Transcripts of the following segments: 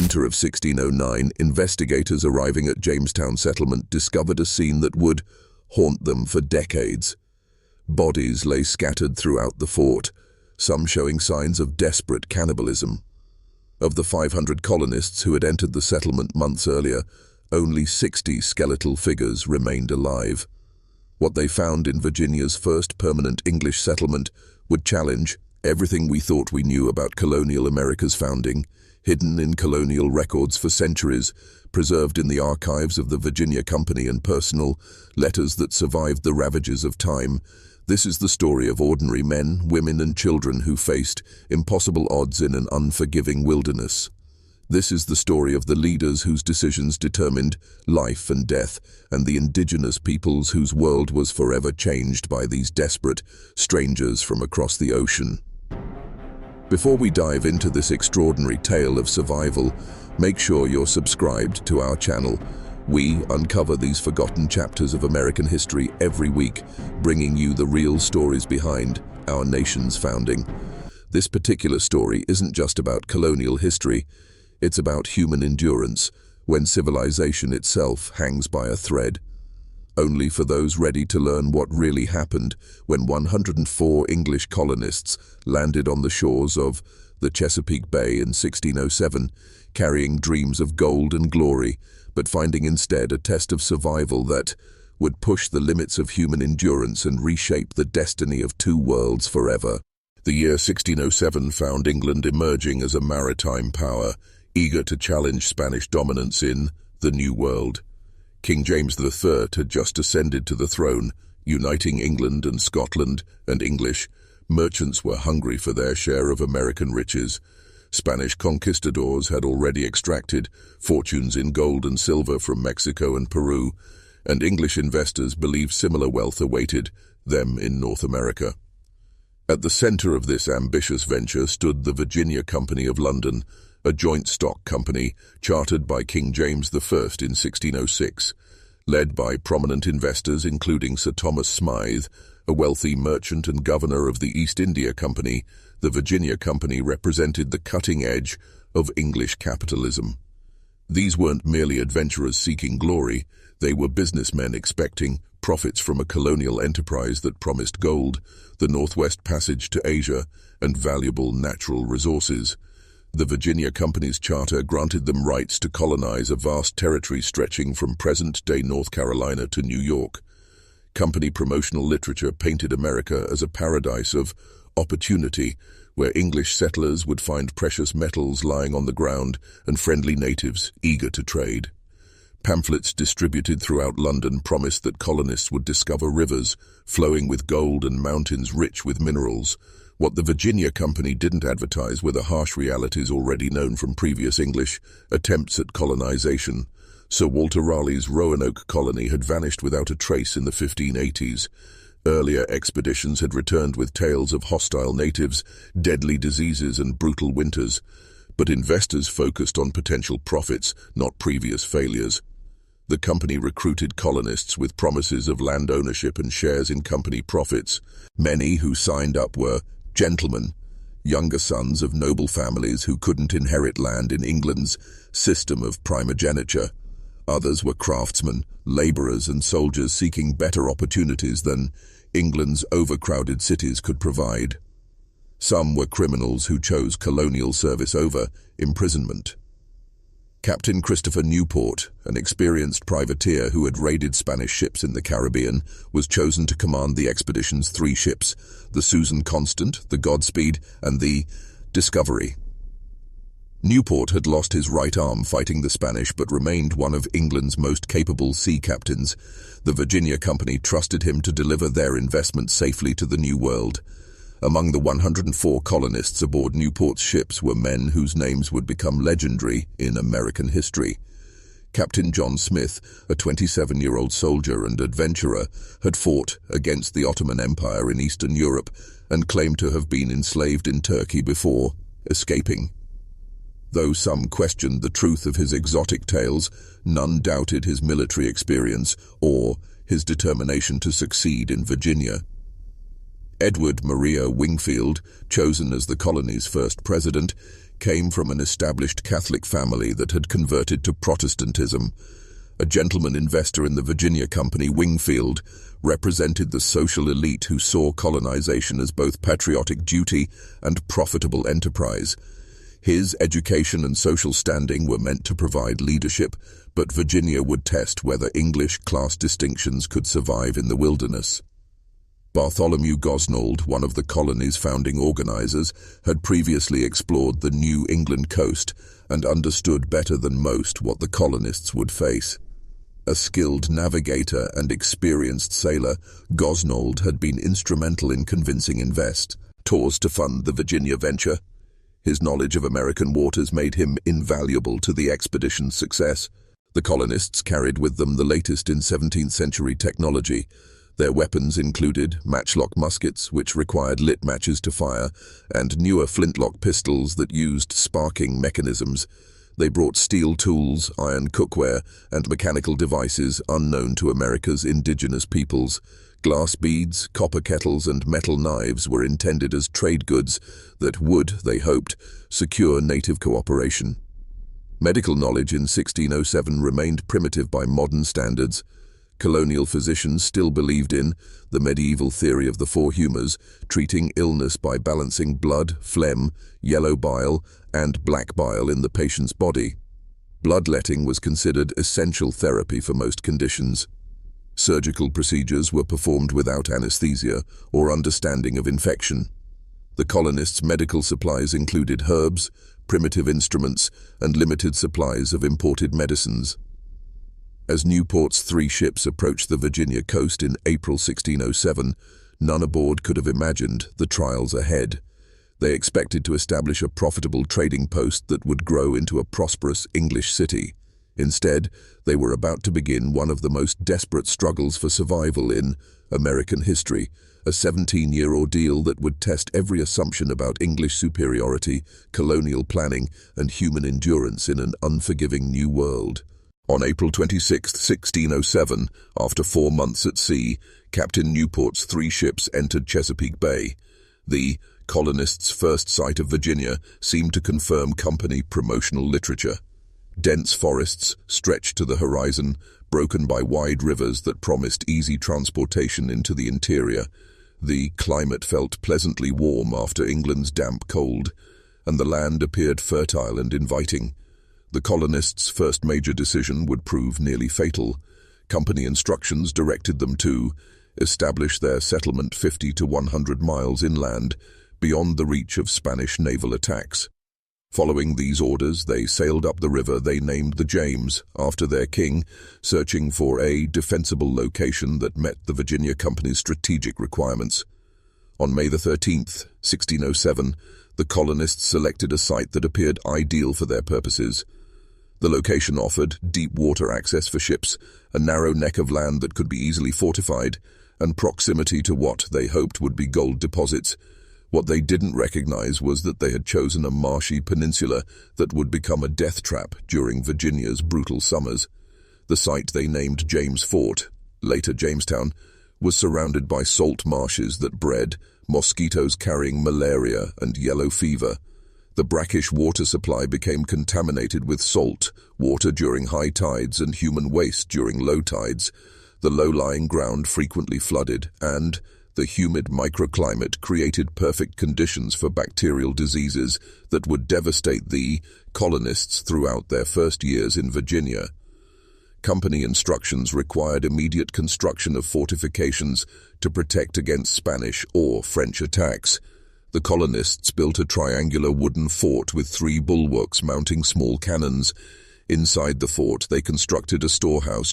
winter of 1609, investigators arriving at Jamestown settlement discovered a scene that would haunt them for decades. Bodies lay scattered throughout the fort, some showing signs of desperate cannibalism. Of the 500 colonists who had entered the settlement months earlier, only 60 skeletal figures remained alive. What they found in Virginia's first permanent English settlement would challenge everything we thought we knew about colonial America's founding, hidden in colonial records for centuries, preserved in the archives of the Virginia Company and personal letters that survived the ravages of time. This is the story of ordinary men, women, and children who faced impossible odds in an unforgiving wilderness. This is the story of the leaders whose decisions determined life and death, and the indigenous peoples whose world was forever changed by these desperate strangers from across the ocean. Before we dive into this extraordinary tale of survival, make sure you're subscribed to our channel. We uncover these forgotten chapters of American history every week, bringing you the real stories behind our nation's founding. This particular story isn't just about colonial history, it's about human endurance, when civilization itself hangs by a thread. Only for those ready to learn what really happened when 104 English colonists landed on the shores of the Chesapeake Bay in 1607, carrying dreams of gold and glory, but finding instead a test of survival that would push the limits of human endurance and reshape the destiny of two worlds forever. The year 1607 found England emerging as a maritime power, eager to challenge Spanish dominance in the New World. King James III had just ascended to the throne, uniting England and Scotland and English. Merchants were hungry for their share of American riches. Spanish conquistadors had already extracted fortunes in gold and silver from Mexico and Peru, and English investors believed similar wealth awaited them in North America. At the center of this ambitious venture stood the Virginia Company of London, a joint stock company chartered by King James I in 1606. Led by prominent investors including Sir Thomas Smythe, a wealthy merchant and governor of the East India Company, the Virginia Company represented the cutting edge of English capitalism. These weren't merely adventurers seeking glory, they were businessmen expecting profits from a colonial enterprise that promised gold, the Northwest Passage to Asia, and valuable natural resources. The Virginia Company's charter granted them rights to colonize a vast territory stretching from present-day North Carolina to New York. Company promotional literature painted America as a paradise of opportunity, where English settlers would find precious metals lying on the ground and friendly natives eager to trade. Pamphlets distributed throughout London promised that colonists would discover rivers flowing with gold and mountains rich with minerals. What the Virginia Company didn't advertise were the harsh realities already known from previous English attempts at colonization. Sir Walter Raleigh's Roanoke colony had vanished without a trace in the 1580s. Earlier expeditions had returned with tales of hostile natives, deadly diseases, and brutal winters. But investors focused on potential profits, not previous failures. The company recruited colonists with promises of land ownership and shares in company profits. Many who signed up were gentlemen, younger sons of noble families who couldn't inherit land in England's system of primogeniture. Others were craftsmen, laborers, and soldiers seeking better opportunities than England's overcrowded cities could provide. Some were criminals who chose colonial service over imprisonment. Captain Christopher Newport, an experienced privateer who had raided Spanish ships in the Caribbean, was chosen to command the expedition's 3 ships, the Susan Constant, the Godspeed, and the Discovery. Newport had lost his right arm fighting the Spanish but remained one of England's most capable sea captains. The Virginia Company trusted him to deliver their investment safely to the New World. Among the 104 colonists aboard Newport's ships were men whose names would become legendary in American history. Captain John Smith, a 27-year-old soldier and adventurer, had fought against the Ottoman Empire in Eastern Europe and claimed to have been enslaved in Turkey before escaping. Though some questioned the truth of his exotic tales, none doubted his military experience or his determination to succeed in Virginia. Edward Maria Wingfield, chosen as the colony's first president, came from an established Catholic family that had converted to Protestantism. A gentleman investor in the Virginia Company, Wingfield represented the social elite who saw colonization as both patriotic duty and profitable enterprise. His education and social standing were meant to provide leadership, but Virginia would test whether English class distinctions could survive in the wilderness. Bartholomew Gosnold, one of the colony's founding organizers, had previously explored the New England coast and understood better than most what the colonists would face. A skilled navigator and experienced sailor, Gosnold had been instrumental in convincing investors to fund the Virginia venture. His knowledge of American waters made him invaluable to the expedition's success. The colonists carried with them the latest in 17th century technology. Their weapons included matchlock muskets, which required lit matches to fire, and newer flintlock pistols that used sparking mechanisms. They brought steel tools, iron cookware, and mechanical devices unknown to America's indigenous peoples. Glass beads, copper kettles, and metal knives were intended as trade goods that would, they hoped, secure native cooperation. Medical knowledge in 1607 remained primitive by modern standards. Colonial physicians still believed in the medieval theory of the four humours, treating illness by balancing blood, phlegm, yellow bile, and black bile in the patient's body. Bloodletting was considered essential therapy for most conditions. Surgical procedures were performed without anesthesia or understanding of infection. The colonists' medical supplies included herbs, primitive instruments, and limited supplies of imported medicines. As Newport's 3 ships approached the Virginia coast in April 1607, none aboard could have imagined the trials ahead. They expected to establish a profitable trading post that would grow into a prosperous English city. Instead, they were about to begin one of the most desperate struggles for survival in American history, a 17-year ordeal that would test every assumption about English superiority, colonial planning, and human endurance in an unforgiving new world. On April 26, 1607, after 4 months at sea, Captain Newport's 3 ships entered Chesapeake Bay. The colonists' first sight of Virginia seemed to confirm company promotional literature. Dense forests stretched to the horizon, broken by wide rivers that promised easy transportation into the interior. The climate felt pleasantly warm after England's damp cold, and the land appeared fertile and inviting. The colonists' first major decision would prove nearly fatal. Company instructions directed them to establish their settlement 50 to 100 miles inland, beyond the reach of Spanish naval attacks. Following these orders, they sailed up the river they named the James, after their king, searching for a defensible location that met the Virginia Company's strategic requirements. On May 13, 1607, the colonists selected a site that appeared ideal for their purposes. The location offered deep water access for ships, a narrow neck of land that could be easily fortified, and proximity to what they hoped would be gold deposits. What they didn't recognize was that they had chosen a marshy peninsula that would become a death trap during Virginia's brutal summers. The site they named James Fort, later Jamestown, was surrounded by salt marshes that bred mosquitoes carrying malaria and yellow fever. The brackish water supply became contaminated with salt water during high tides and human waste during low tides. The low-lying ground frequently flooded, and the humid microclimate created perfect conditions for bacterial diseases that would devastate the colonists throughout their first years in Virginia. Company instructions required immediate construction of fortifications to protect against Spanish or French attacks. The colonists built a triangular wooden fort with 3 bulwarks mounting small cannons. Inside the fort, they constructed a storehouse,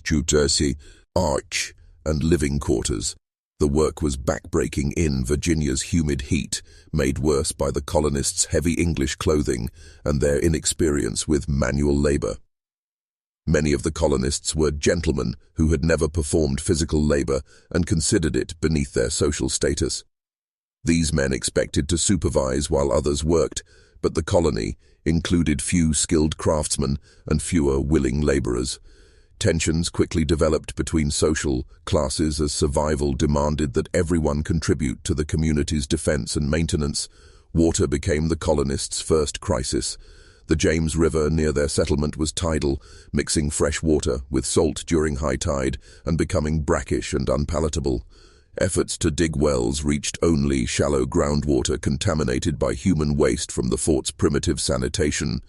arch, and living quarters. The work was backbreaking in Virginia's humid heat, made worse by the colonists' heavy English clothing and their inexperience with manual labor. Many of the colonists were gentlemen who had never performed physical labor and considered it beneath their social status. These men expected to supervise while others worked, but the colony included few skilled craftsmen and fewer willing laborers. Tensions quickly developed between social classes as survival demanded that everyone contribute to the community's defense and maintenance. Water became the colonists' first crisis. The James River near their settlement was tidal, mixing fresh water with salt during high tide and becoming brackish and unpalatable. Efforts to dig wells reached only shallow groundwater contaminated by human waste from the fort's primitive sanitation.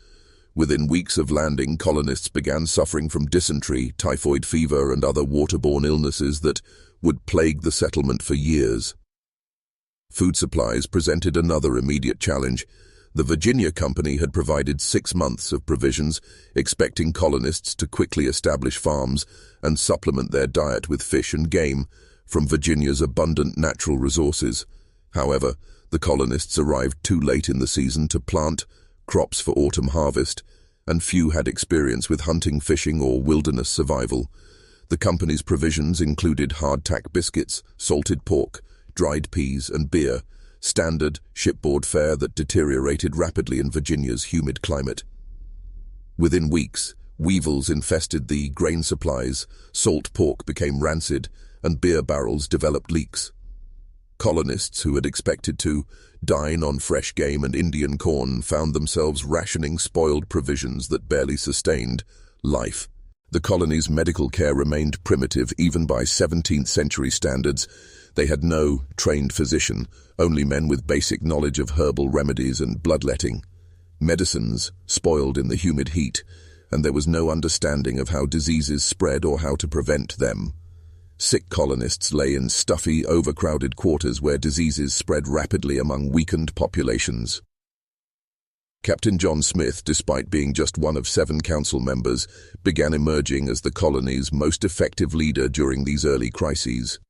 Within weeks of landing, colonists began suffering from dysentery, typhoid fever, and other waterborne illnesses that would plague the settlement for years. Food supplies presented another immediate challenge. The Virginia Company had provided 6 months of provisions, expecting colonists to quickly establish farms and supplement their diet with fish and game from Virginia's abundant natural resources. However, the colonists arrived too late in the season to plant crops for autumn harvest, and few had experience with hunting, fishing, or wilderness survival. The company's provisions included hardtack biscuits, salted pork, dried peas, and beer, standard shipboard fare that deteriorated rapidly in Virginia's humid climate. Within weeks, weevils infested the grain supplies, salt pork became rancid, and beer barrels developed leaks. Colonists who had expected to dine on fresh game and Indian corn found themselves rationing spoiled provisions that barely sustained life. The colony's medical care remained primitive even by 17th century standards. They had no trained physician, only men with basic knowledge of herbal remedies and bloodletting. Medicines spoiled in the humid heat, and there was no understanding of how diseases spread or how to prevent them. Sick colonists lay in stuffy, overcrowded quarters where diseases spread rapidly among weakened populations. Captain John Smith, despite being just one of 7 council members, began emerging as the colony's most effective leader during these early crises.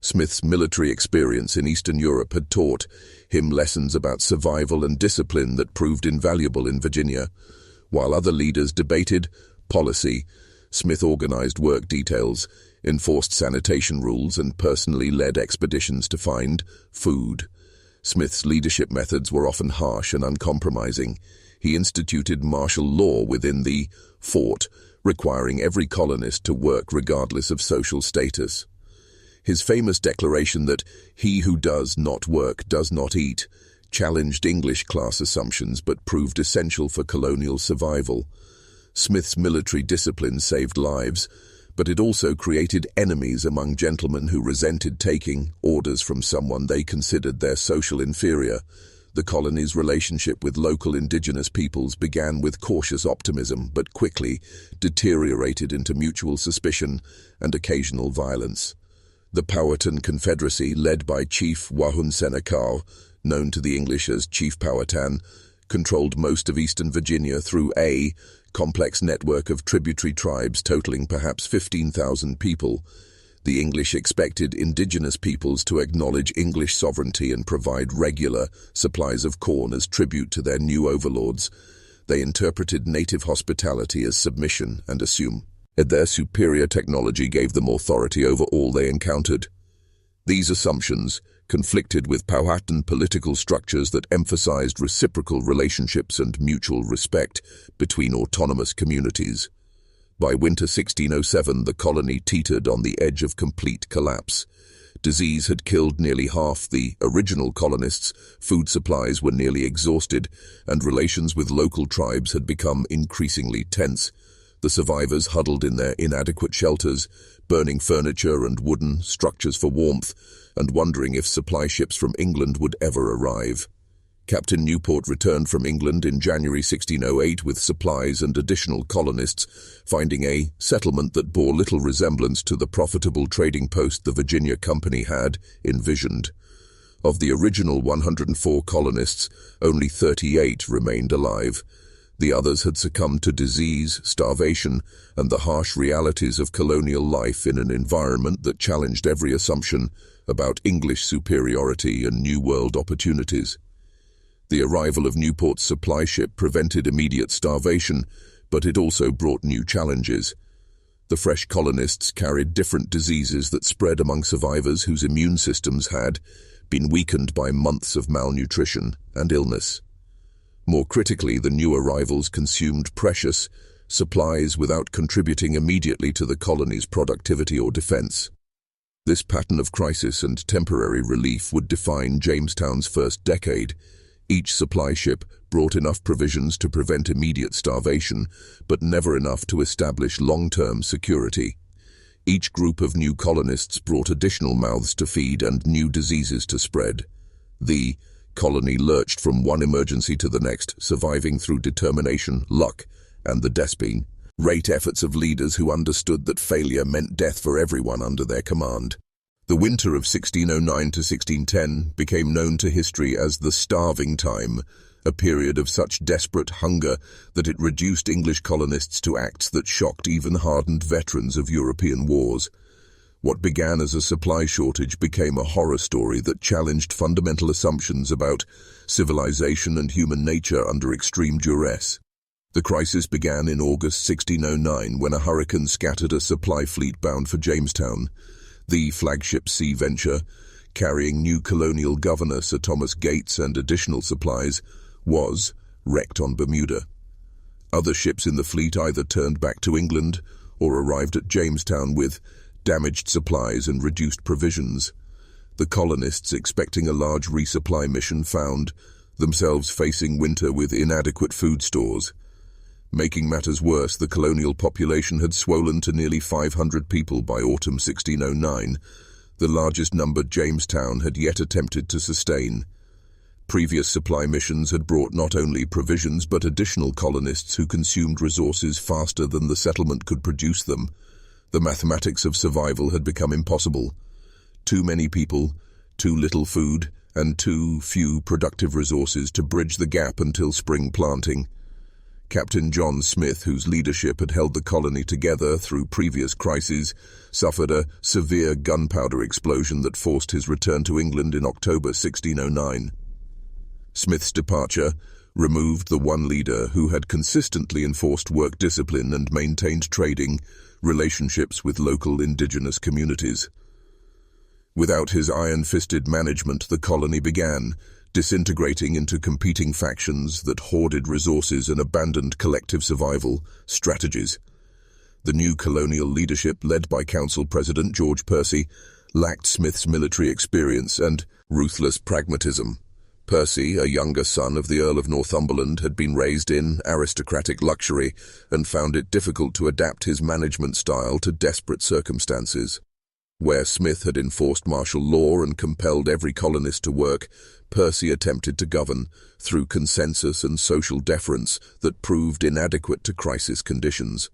Smith's military experience in Eastern Europe had taught him lessons about survival and discipline that proved invaluable in Virginia. While other leaders debated policy, Smith organized work details, enforced sanitation rules, and personally led expeditions to find food. Smith's leadership methods were often harsh and uncompromising. He instituted martial law within the fort, requiring every colonist to work regardless of social status. His famous declaration that "he who does not work does not eat" challenged English class assumptions but proved essential for colonial survival. Smith's military discipline saved lives, but it also created enemies among gentlemen who resented taking orders from someone they considered their social inferior. The colony's relationship with local indigenous peoples began with cautious optimism but quickly deteriorated into mutual suspicion and occasional violence. The Powhatan Confederacy, led by Chief Wahun Senekau, known to the English as Chief Powhatan, controlled most of eastern Virginia through a complex network of tributary tribes totaling perhaps 15,000 people. The English expected indigenous peoples to acknowledge English sovereignty and provide regular supplies of corn as tribute to their new overlords. They interpreted native hospitality as submission and assume that their superior technology gave them authority over all they encountered. These assumptions conflicted with Powhatan political structures that emphasized reciprocal relationships and mutual respect between autonomous communities. By winter 1607, the colony teetered on the edge of complete collapse. Disease had killed nearly half the original colonists, food supplies were nearly exhausted, and relations with local tribes had become increasingly tense. The survivors huddled in their inadequate shelters, burning furniture and wooden structures for warmth, and wondering if supply ships from England would ever arrive. Captain Newport returned from England in January 1608 with supplies and additional colonists, finding a settlement that bore little resemblance to the profitable trading post the Virginia Company had envisioned. Of the original 104 colonists, only 38 remained alive. The others had succumbed to disease, starvation, and the harsh realities of colonial life in an environment that challenged every assumption about English superiority and New World opportunities. The arrival of Newport's supply ship prevented immediate starvation, but it also brought new challenges. The fresh colonists carried different diseases that spread among survivors whose immune systems had been weakened by months of malnutrition and illness. More critically, the new arrivals consumed precious supplies without contributing immediately to the colony's productivity or defense. This pattern of crisis and temporary relief would define Jamestown's first decade. Each supply ship brought enough provisions to prevent immediate starvation, but never enough to establish long-term security. Each group of new colonists brought additional mouths to feed and new diseases to spread. The colony lurched from one emergency to the next, surviving through determination, luck, and the desperate efforts of leaders who understood that failure meant death for everyone under their command. The winter of 1609 to 1610 became known to history as the Starving Time, a period of such desperate hunger that it reduced English colonists to acts that shocked even hardened veterans of European wars. What began as a supply shortage became a horror story that challenged fundamental assumptions about civilization and human nature under extreme duress. The crisis began in August 1609 when a hurricane scattered a supply fleet bound for Jamestown. The flagship sea venture, carrying new colonial governor Sir Thomas Gates and additional supplies, was wrecked on Bermuda. Other ships in the fleet either turned back to England or arrived at Jamestown with damaged supplies and reduced provisions. The colonists, expecting a large resupply mission, found themselves facing winter with inadequate food stores. Making matters worse, the colonial population had swollen to nearly 500 people by autumn 1609, the largest number Jamestown had yet attempted to sustain. Previous supply missions had brought not only provisions but additional colonists who consumed resources faster than the settlement could produce them. The mathematics of survival had become impossible. Too many people, too little food, and too few productive resources to bridge the gap until spring planting. Captain John Smith, whose leadership had held the colony together through previous crises, suffered a severe gunpowder explosion that forced his return to England in October 1609. Smith's departure removed the one leader who had consistently enforced work discipline and maintained trading relationships with local indigenous communities. Without his iron-fisted management, the colony began disintegrating into competing factions that hoarded resources and abandoned collective survival strategies. The new colonial leadership, led by Council President George Percy, lacked Smith's military experience and ruthless pragmatism. Percy, a younger son of the Earl of Northumberland, had been raised in aristocratic luxury and found it difficult to adapt his management style to desperate circumstances. Where Smith had enforced martial law and compelled every colonist to work, Percy attempted to govern through consensus and social deference that proved inadequate to crisis conditions.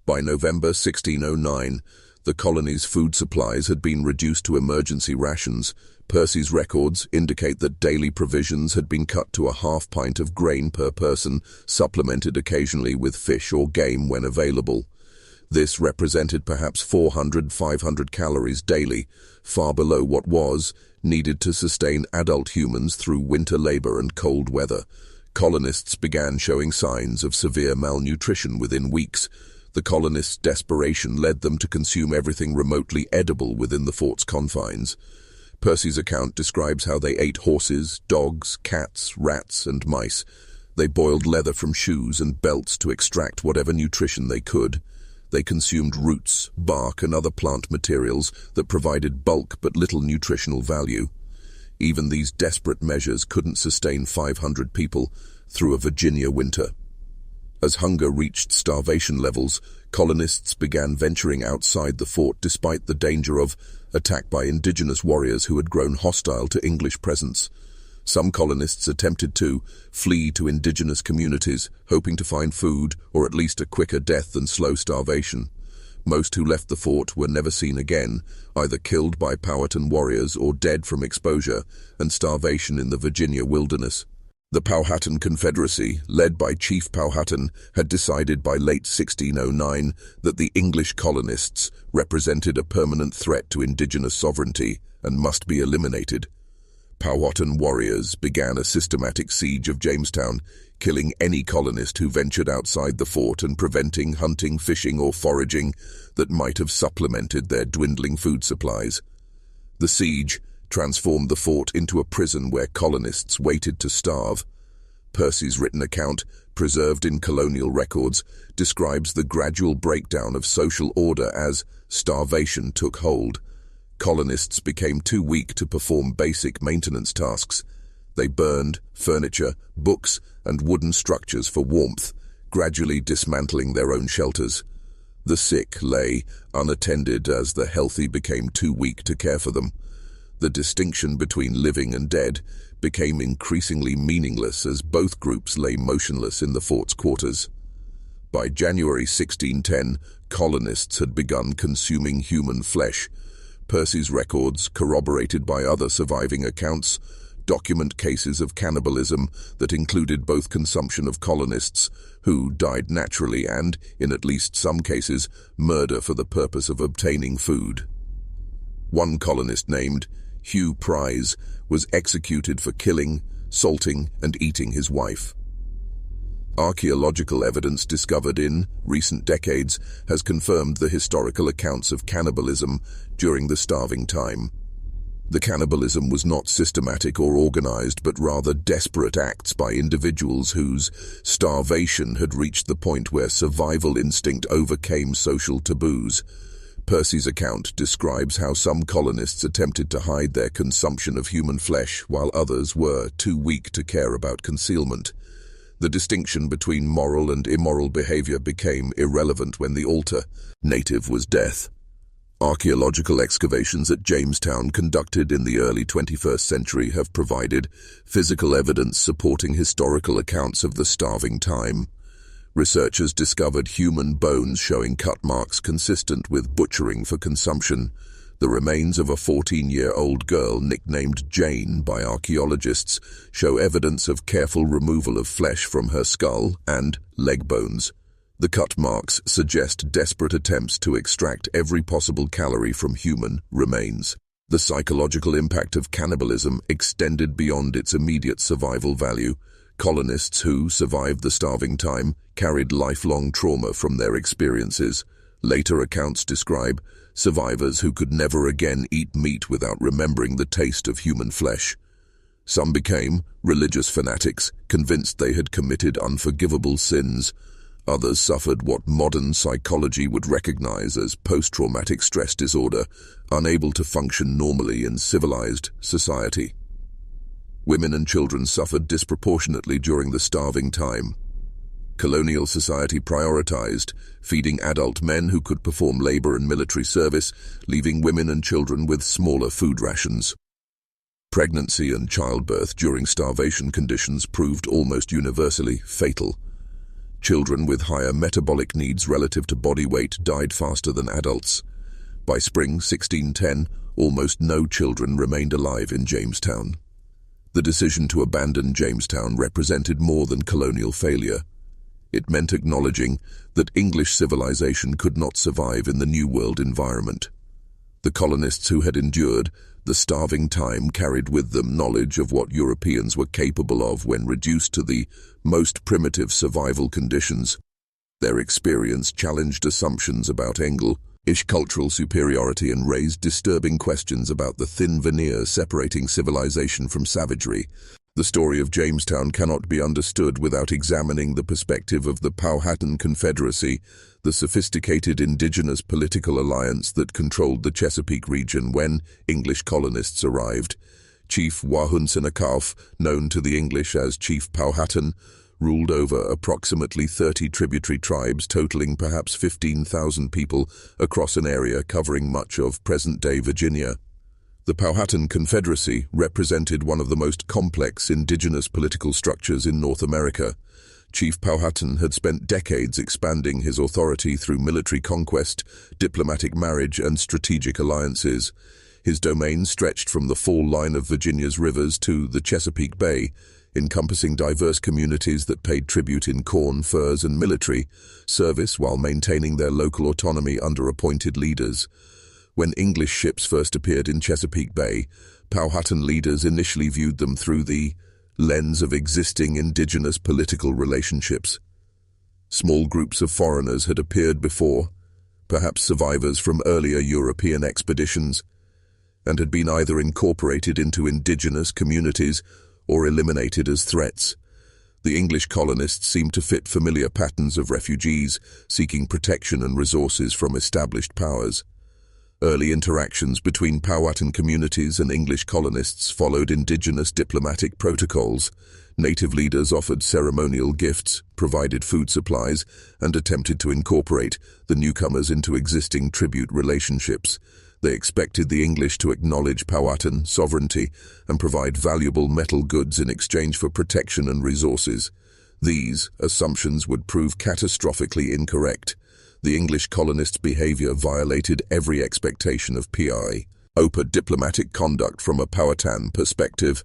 By November 1609, the colony's food supplies had been reduced to emergency rations. Percy's records indicate that daily provisions had been cut to a half pint of grain per person, supplemented occasionally with fish or game when available. This represented perhaps 400–500 calories daily, far below what was needed to sustain adult humans through winter labor and cold weather. Colonists began showing signs of severe malnutrition within weeks. The colonists' desperation led them to consume everything remotely edible within the fort's confines. Percy's account describes how they ate horses, dogs, cats, rats, and mice. They boiled leather from shoes and belts to extract whatever nutrition they could. They consumed roots, bark, and other plant materials that provided bulk but little nutritional value. Even these desperate measures couldn't sustain 500 people through a Virginia winter. As hunger reached starvation levels, colonists began venturing outside the fort despite the danger of attack by indigenous warriors who had grown hostile to English presence. Some colonists attempted to flee to indigenous communities, hoping to find food or at least a quicker death than slow starvation. Most who left the fort were never seen again, either killed by Powhatan warriors or dead from exposure and starvation in the Virginia wilderness. The Powhatan Confederacy, led by Chief Powhatan, had decided by late 1609 that the English colonists represented a permanent threat to indigenous sovereignty and must be eliminated. Powhatan warriors began a systematic siege of Jamestown, killing any colonist who ventured outside the fort and preventing hunting, fishing, or foraging that might have supplemented their dwindling food supplies. The siege transformed the fort into a prison where colonists waited to starve. Percy's written account, preserved in colonial records, describes the gradual breakdown of social order as starvation took hold. Colonists became too weak to perform basic maintenance tasks. They burned furniture, books, and wooden structures for warmth, gradually dismantling their own shelters. The sick lay unattended as the healthy became too weak to care for them. The distinction between living and dead became increasingly meaningless as both groups lay motionless in the fort's quarters. By January 1610, colonists had begun consuming human flesh. Percy's records, corroborated by other surviving accounts, document cases of cannibalism that included both consumption of colonists, who died naturally, and, in at least some cases, murder for the purpose of obtaining food. One colonist named Hugh Prize was executed for killing, salting, and eating his wife. Archaeological evidence discovered in recent decades has confirmed the historical accounts of cannibalism during the starving time. The cannibalism was not systematic or organized, but rather desperate acts by individuals whose starvation had reached the point where survival instinct overcame social taboos. Percy's account describes how some colonists attempted to hide their consumption of human flesh, while others were too weak to care about concealment. The distinction between moral and immoral behavior became irrelevant when the alternative was death. Archaeological excavations at Jamestown conducted in the early 21st century have provided physical evidence supporting historical accounts of the starving time. Researchers discovered human bones showing cut marks consistent with butchering for consumption. The remains of a 14-year-old girl nicknamed Jane by archaeologists show evidence of careful removal of flesh from her skull and leg bones. The cut marks suggest desperate attempts to extract every possible calorie from human remains. The psychological impact of cannibalism extended beyond its immediate survival value. Colonists who survived the starving time carried lifelong trauma from their experiences. Later accounts describe survivors who could never again eat meat without remembering the taste of human flesh. Some became religious fanatics, convinced they had committed unforgivable sins. Others suffered what modern psychology would recognize as post-traumatic stress disorder, unable to function normally in civilized society. Women and children suffered disproportionately during the starving time. Colonial society prioritized feeding adult men who could perform labor and military service, leaving women and children with smaller food rations. Pregnancy and childbirth during starvation conditions proved almost universally fatal. Children with higher metabolic needs relative to body weight died faster than adults. By spring 1610, almost no children remained alive in Jamestown. The decision to abandon Jamestown represented more than colonial failure. It meant acknowledging that English civilization could not survive in the New World environment. The colonists who had endured the starving time carried with them knowledge of what Europeans were capable of when reduced to the most primitive survival conditions. Their experience challenged assumptions about English cultural superiority and raised disturbing questions about the thin veneer separating civilization from savagery. The story of Jamestown cannot be understood without examining the perspective of the Powhatan Confederacy, the sophisticated indigenous political alliance that controlled the Chesapeake region when English colonists arrived. Chief Wahunsenakauf, known to the English as Chief Powhatan, ruled over approximately 30 tributary tribes totaling perhaps 15,000 people across an area covering much of present-day Virginia. The Powhatan Confederacy represented one of the most complex indigenous political structures in North America. Chief Powhatan had spent decades expanding his authority through military conquest, diplomatic marriage, and strategic alliances. His domain stretched from the fall line of Virginia's rivers to the Chesapeake Bay, encompassing diverse communities that paid tribute in corn, furs, and military service while maintaining their local autonomy under appointed leaders. When English ships first appeared in Chesapeake Bay, Powhatan leaders initially viewed them through the lens of existing indigenous political relationships. Small groups of foreigners had appeared before, perhaps survivors from earlier European expeditions, and had been either incorporated into indigenous communities or eliminated as threats. The English colonists seemed to fit familiar patterns of refugees seeking protection and resources from established powers. Early interactions between Powhatan communities and English colonists followed indigenous diplomatic protocols. Native leaders offered ceremonial gifts, provided food supplies, and attempted to incorporate the newcomers into existing tribute relationships. They expected the English to acknowledge Powhatan sovereignty and provide valuable metal goods in exchange for protection and resources. These assumptions would prove catastrophically incorrect. The English colonists' behavior violated every expectation of open diplomatic conduct from a Powhatan perspective.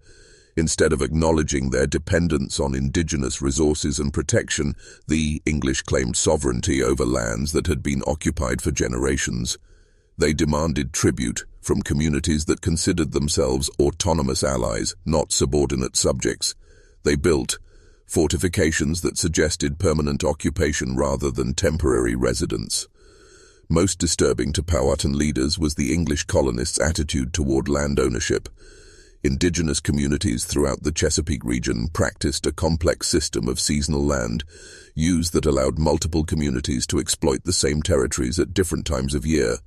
Instead of acknowledging their dependence on indigenous resources and protection, the English claimed sovereignty over lands that had been occupied for generations. They demanded tribute from communities that considered themselves autonomous allies, not subordinate subjects. They built fortifications that suggested permanent occupation rather than temporary residence. Most disturbing to Powhatan leaders was the English colonists' attitude toward land ownership. Indigenous communities throughout the Chesapeake region practiced a complex system of seasonal land use that allowed multiple communities to exploit the same territories at different times of year.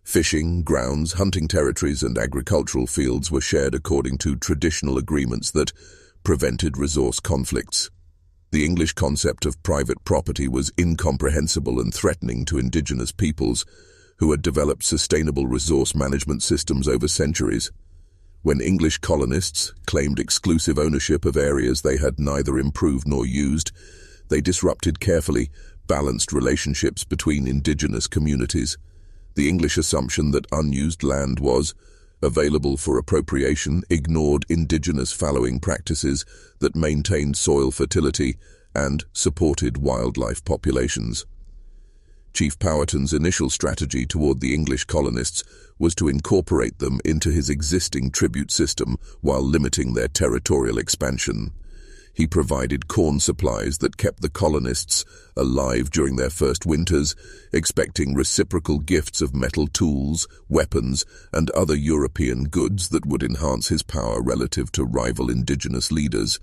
Fishing, grounds, hunting territories, and agricultural fields were shared according to traditional agreements that prevented resource conflicts. The English concept of private property was incomprehensible and threatening to indigenous peoples who had developed sustainable resource management systems over centuries. When English colonists claimed exclusive ownership of areas they had neither improved nor used, they disrupted carefully balanced relationships between indigenous communities. The English assumption that unused land was available for appropriation ignored indigenous fallowing practices that maintained soil fertility and supported wildlife populations. Chief Powhatan's initial strategy toward the English colonists was to incorporate them into his existing tribute system while limiting their territorial expansion. He provided corn supplies that kept the colonists alive during their first winters, expecting reciprocal gifts of metal tools, weapons, and other European goods that would enhance his power relative to rival indigenous leaders.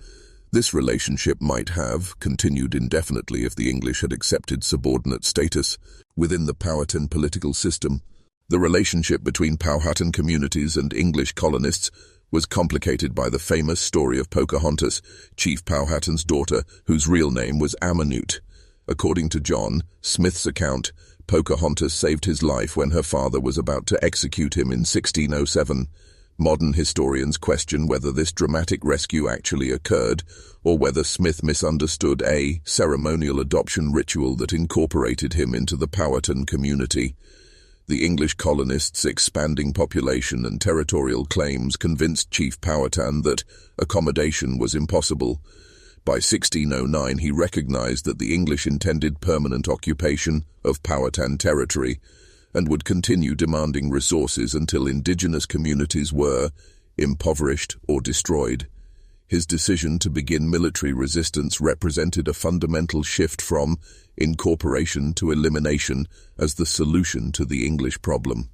This relationship might have continued indefinitely if the English had accepted subordinate status within the Powhatan political system. The relationship between Powhatan communities and English colonists was complicated by the famous story of Pocahontas, Chief Powhatan's daughter, whose real name was Amanute. According to John Smith's account, Pocahontas saved his life when her father was about to execute him in 1607. Modern historians question whether this dramatic rescue actually occurred, or whether Smith misunderstood a ceremonial adoption ritual that incorporated him into the Powhatan community. The English colonists' expanding population and territorial claims convinced Chief Powhatan that accommodation was impossible. By 1609, he recognized that the English intended permanent occupation of Powhatan territory and would continue demanding resources until indigenous communities were impoverished or destroyed. His decision to begin military resistance represented a fundamental shift from incorporation to elimination as the solution to the English problem.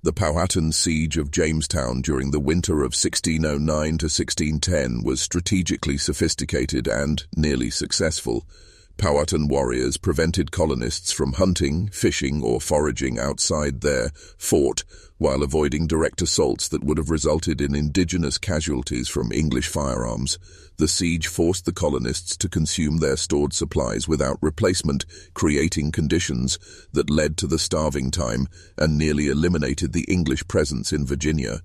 The Powhatan siege of Jamestown during the winter of 1609 to 1610 was strategically sophisticated and nearly successful. Powhatan warriors prevented colonists from hunting, fishing, or foraging outside their fort while avoiding direct assaults that would have resulted in indigenous casualties from English firearms. The siege forced the colonists to consume their stored supplies without replacement, creating conditions that led to the starving time and nearly eliminated the English presence in Virginia.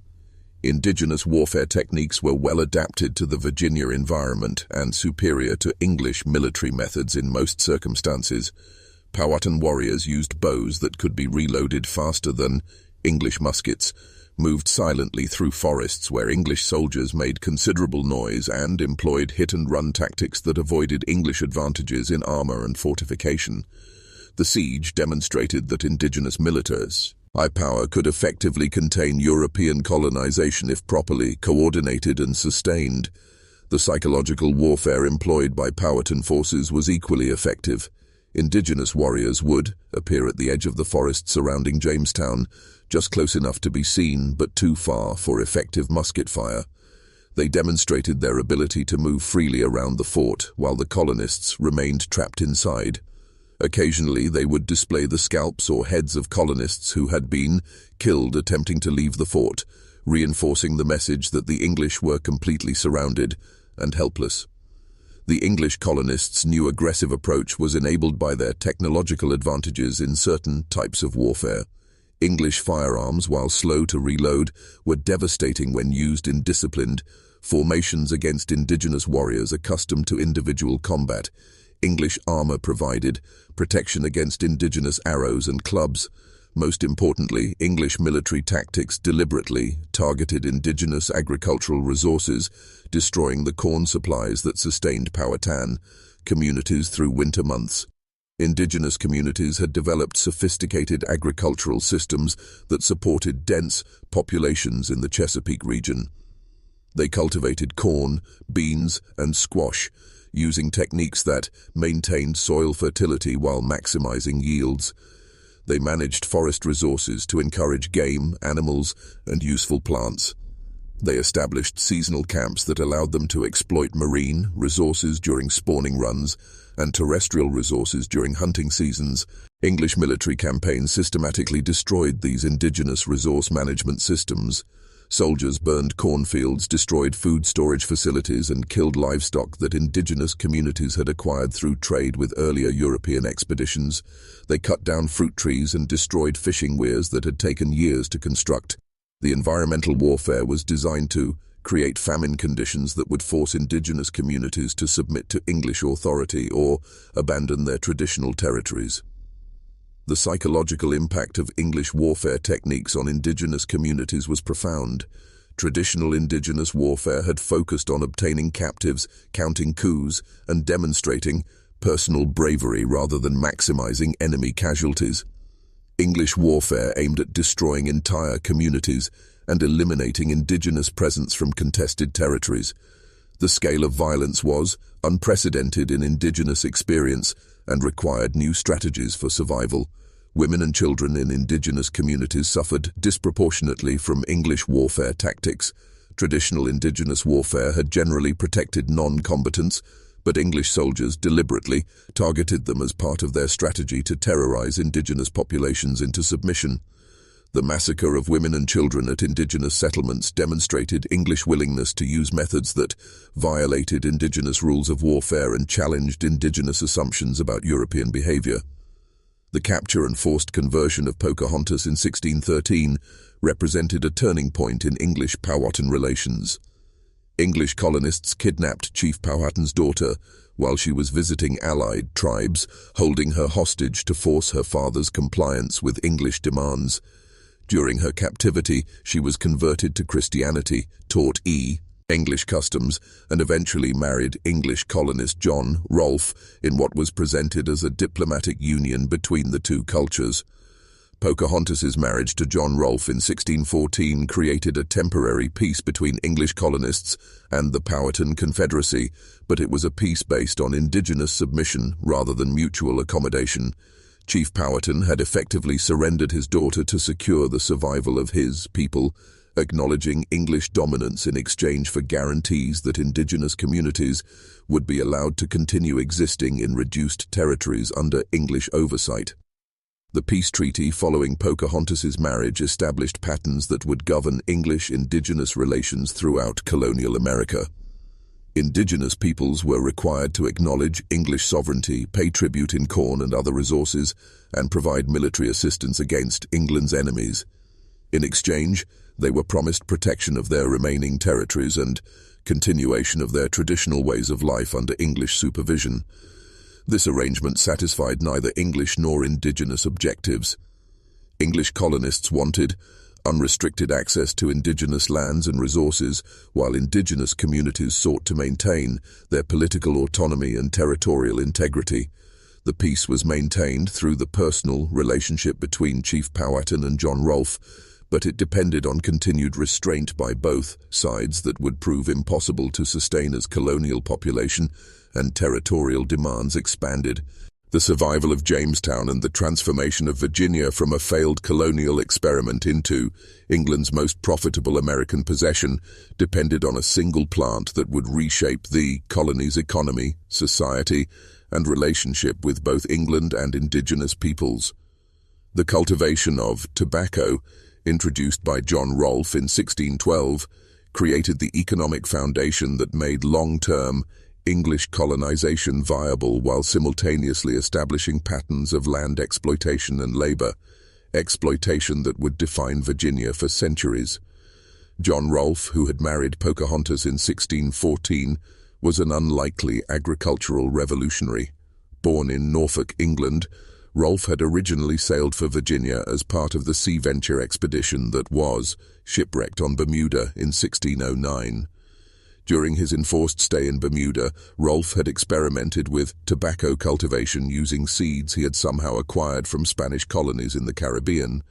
Indigenous warfare techniques were well adapted to the Virginia environment and superior to English military methods in most circumstances. Powhatan warriors used bows that could be reloaded faster than English muskets, moved silently through forests where English soldiers made considerable noise, and employed hit-and-run tactics that avoided English advantages in armor and fortification. The siege demonstrated that indigenous militaries high power could effectively contain European colonization if properly coordinated and sustained. The psychological warfare employed by Powhatan forces was equally effective. Indigenous warriors would appear at the edge of the forest surrounding Jamestown, just close enough to be seen but too far for effective musket fire. They demonstrated their ability to move freely around the fort, while the colonists remained trapped inside. Occasionally, they would display the scalps or heads of colonists who had been killed attempting to leave the fort, reinforcing the message that the English were completely surrounded and helpless. The English colonists' new aggressive approach was enabled by their technological advantages in certain types of warfare. English firearms, while slow to reload, were devastating when used in disciplined formations against indigenous warriors accustomed to individual combat. English armor provided protection against indigenous arrows and clubs. Most importantly, English military tactics deliberately targeted indigenous agricultural resources, destroying the corn supplies that sustained Powhatan communities through winter months. Indigenous communities had developed sophisticated agricultural systems that supported dense populations in the Chesapeake region. They cultivated corn, beans, and squash, using techniques that maintained soil fertility while maximizing yields. They managed forest resources to encourage game, animals, and useful plants. They established seasonal camps that allowed them to exploit marine resources during spawning runs and terrestrial resources during hunting seasons. English military campaigns systematically destroyed these indigenous resource management systems. Soldiers burned cornfields, destroyed food storage facilities, and killed livestock that indigenous communities had acquired through trade with earlier European expeditions. They cut down fruit trees and destroyed fishing weirs that had taken years to construct. The environmental warfare was designed to create famine conditions that would force indigenous communities to submit to English authority or abandon their traditional territories. The psychological impact of English warfare techniques on indigenous communities was profound. Traditional indigenous warfare had focused on obtaining captives, counting coups, and demonstrating personal bravery rather than maximizing enemy casualties. English warfare aimed at destroying entire communities and eliminating indigenous presence from contested territories. The scale of violence was unprecedented in indigenous experience and required new strategies for survival. Women and children in indigenous communities suffered disproportionately from English warfare tactics. Traditional indigenous warfare had generally protected non-combatants, but English soldiers deliberately targeted them as part of their strategy to terrorize indigenous populations into submission. The massacre of women and children at indigenous settlements demonstrated English willingness to use methods that violated indigenous rules of warfare and challenged indigenous assumptions about European behavior. The capture and forced conversion of Pocahontas in 1613 represented a turning point in English-Powhatan relations. English colonists kidnapped Chief Powhatan's daughter while she was visiting allied tribes, holding her hostage to force her father's compliance with English demands. During her captivity, she was converted to Christianity, taught English customs, and eventually married English colonist John Rolfe in what was presented as a diplomatic union between the two cultures. Pocahontas's marriage to John Rolfe in 1614 created a temporary peace between English colonists and the Powhatan Confederacy, but it was a peace based on indigenous submission rather than mutual accommodation. Chief Powhatan had effectively surrendered his daughter to secure the survival of his people, acknowledging English dominance in exchange for guarantees that indigenous communities would be allowed to continue existing in reduced territories under English oversight. The peace treaty following Pocahontas's marriage established patterns that would govern English-indigenous relations throughout colonial America. Indigenous peoples were required to acknowledge English sovereignty, pay tribute in corn and other resources, and provide military assistance against England's enemies. In exchange, they were promised protection of their remaining territories and continuation of their traditional ways of life under English supervision. This arrangement satisfied neither English nor indigenous objectives. English colonists wanted unrestricted access to indigenous lands and resources, while indigenous communities sought to maintain their political autonomy and territorial integrity. The peace was maintained through the personal relationship between Chief Powhatan and John Rolfe, but it depended on continued restraint by both sides that would prove impossible to sustain as colonial population and territorial demands expanded. The survival of Jamestown and the transformation of Virginia from a failed colonial experiment into England's most profitable American possession depended on a single plant that would reshape the colony's economy, society, and relationship with both England and indigenous peoples. The cultivation of tobacco, introduced by John Rolfe in 1612, created the economic foundation that made long-term English colonization viable while simultaneously establishing patterns of land exploitation and labor, exploitation that would define Virginia for centuries. John Rolfe, who had married Pocahontas in 1614, was an unlikely agricultural revolutionary. Born in Norfolk, England, Rolfe had originally sailed for Virginia as part of the sea venture expedition that was shipwrecked on Bermuda in 1609. During his enforced stay in Bermuda, Rolfe had experimented with tobacco cultivation using seeds he had somehow acquired from Spanish colonies in the Caribbean.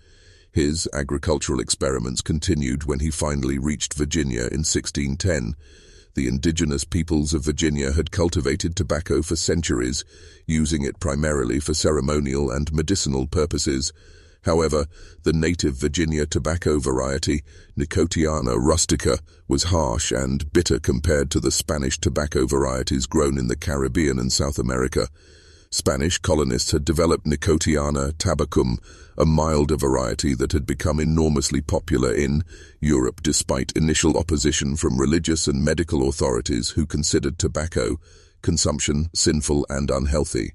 His agricultural experiments continued when he finally reached Virginia in 1610. The indigenous peoples of Virginia had cultivated tobacco for centuries, using it primarily for ceremonial and medicinal purposes. However, the native Virginia tobacco variety, Nicotiana rustica, was harsh and bitter compared to the Spanish tobacco varieties grown in the Caribbean and South America. Spanish colonists had developed Nicotiana tabacum, a milder variety that had become enormously popular in Europe despite initial opposition from religious and medical authorities who considered tobacco consumption sinful and unhealthy.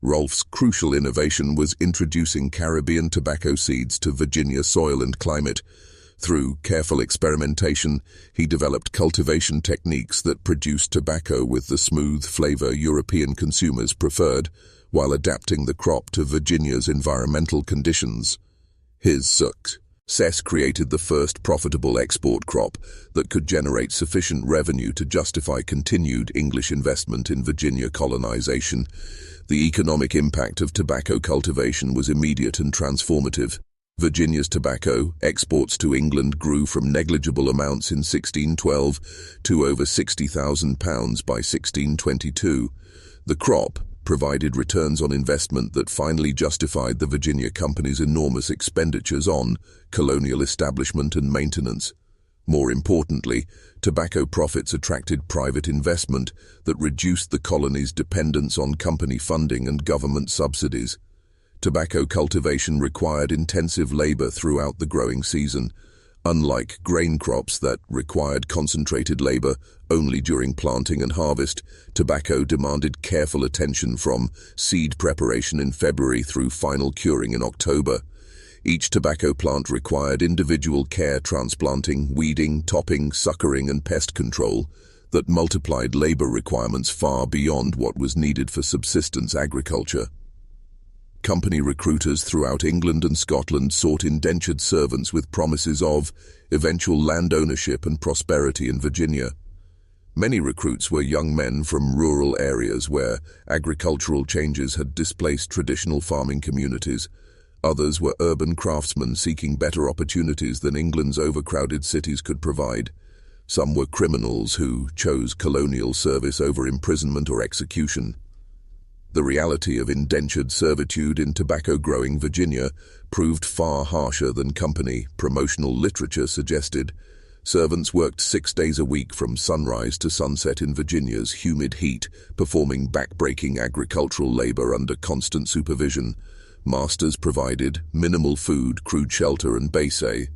Rolfe's crucial innovation was introducing Caribbean tobacco seeds to Virginia soil and climate. Through careful experimentation, he developed cultivation techniques that produced tobacco with the smooth flavor European consumers preferred, while adapting the crop to Virginia's environmental conditions. His success created the first profitable export crop that could generate sufficient revenue to justify continued English investment in Virginia colonization. The economic impact of tobacco cultivation was immediate and transformative. Virginia's tobacco exports to England grew from negligible amounts in 1612 to over £60,000 by 1622. The crop provided returns on investment that finally justified the Virginia Company's enormous expenditures on colonial establishment and maintenance. More importantly, tobacco profits attracted private investment that reduced the colony's dependence on company funding and government subsidies. Tobacco cultivation required intensive labor throughout the growing season. Unlike grain crops that required concentrated labor only during planting and harvest, tobacco demanded careful attention from seed preparation in February through final curing in October. Each tobacco plant required individual care, transplanting, weeding, topping, suckering, and pest control that multiplied labor requirements far beyond what was needed for subsistence agriculture. Company recruiters throughout England and Scotland sought indentured servants with promises of eventual land ownership and prosperity in Virginia. Many recruits were young men from rural areas where agricultural changes had displaced traditional farming communities. Others were urban craftsmen seeking better opportunities than England's overcrowded cities could provide. Some were criminals who chose colonial service over imprisonment or execution. The reality of indentured servitude in tobacco-growing Virginia proved far harsher than company promotional literature suggested. Servants worked 6 days a week from sunrise to sunset in Virginia's humid heat, performing back-breaking agricultural labor under constant supervision. Masters provided minimal food, crude shelter, and basic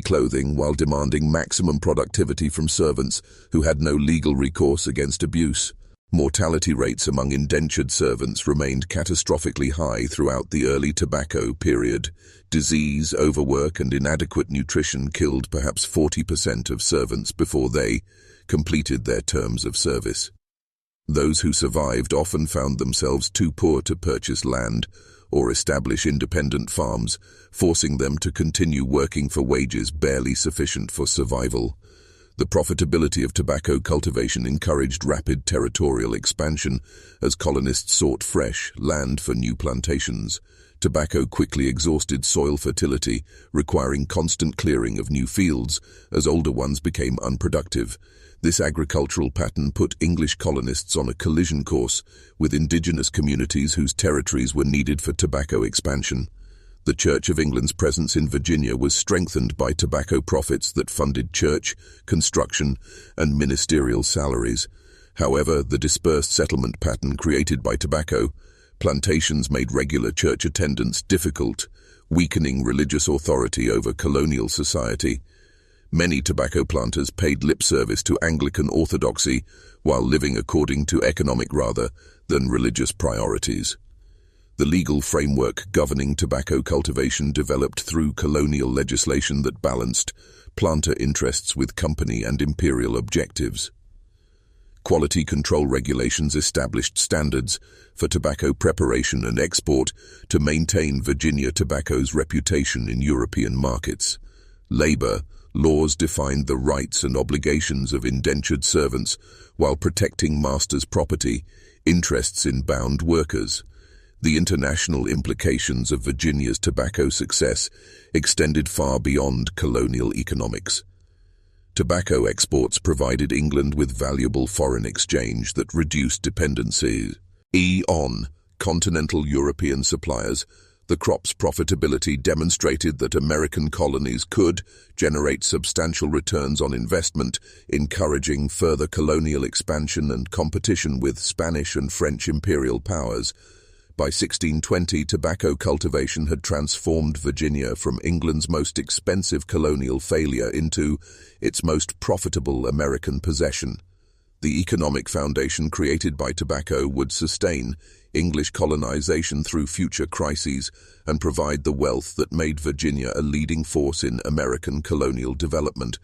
clothing while demanding maximum productivity from servants who had no legal recourse against abuse. Mortality rates among indentured servants remained catastrophically high throughout the early tobacco period. Disease, overwork, and inadequate nutrition killed perhaps 40% of servants before they completed their terms of service. Those who survived often found themselves too poor to purchase land or establish independent farms, forcing them to continue working for wages barely sufficient for survival. The profitability of tobacco cultivation encouraged rapid territorial expansion as colonists sought fresh land for new plantations. Tobacco quickly exhausted soil fertility, requiring constant clearing of new fields as older ones became unproductive. This agricultural pattern put English colonists on a collision course with indigenous communities whose territories were needed for tobacco expansion. The Church of England's presence in Virginia was strengthened by tobacco profits that funded church, construction, and ministerial salaries. However, the dispersed settlement pattern created by tobacco plantations made regular church attendance difficult, weakening religious authority over colonial society. Many tobacco planters paid lip service to Anglican orthodoxy while living according to economic rather than religious priorities. The legal framework governing tobacco cultivation developed through colonial legislation that balanced planter interests with company and imperial objectives. Quality control regulations established standards for tobacco preparation and export to maintain Virginia tobacco's reputation in European markets. Labor laws defined the rights and obligations of indentured servants while protecting masters' property interests in bound workers. The international implications of Virginia's tobacco success extended far beyond colonial economics. Tobacco exports provided England with valuable foreign exchange that reduced dependency on continental European suppliers. The crop's profitability demonstrated that American colonies could generate substantial returns on investment, encouraging further colonial expansion and competition with Spanish and French imperial powers. By 1620, tobacco cultivation had transformed Virginia from England's most expensive colonial failure into its most profitable American possession. The economic foundation created by tobacco would sustain English colonization through future crises and provide the wealth that made Virginia a leading force in American colonial development.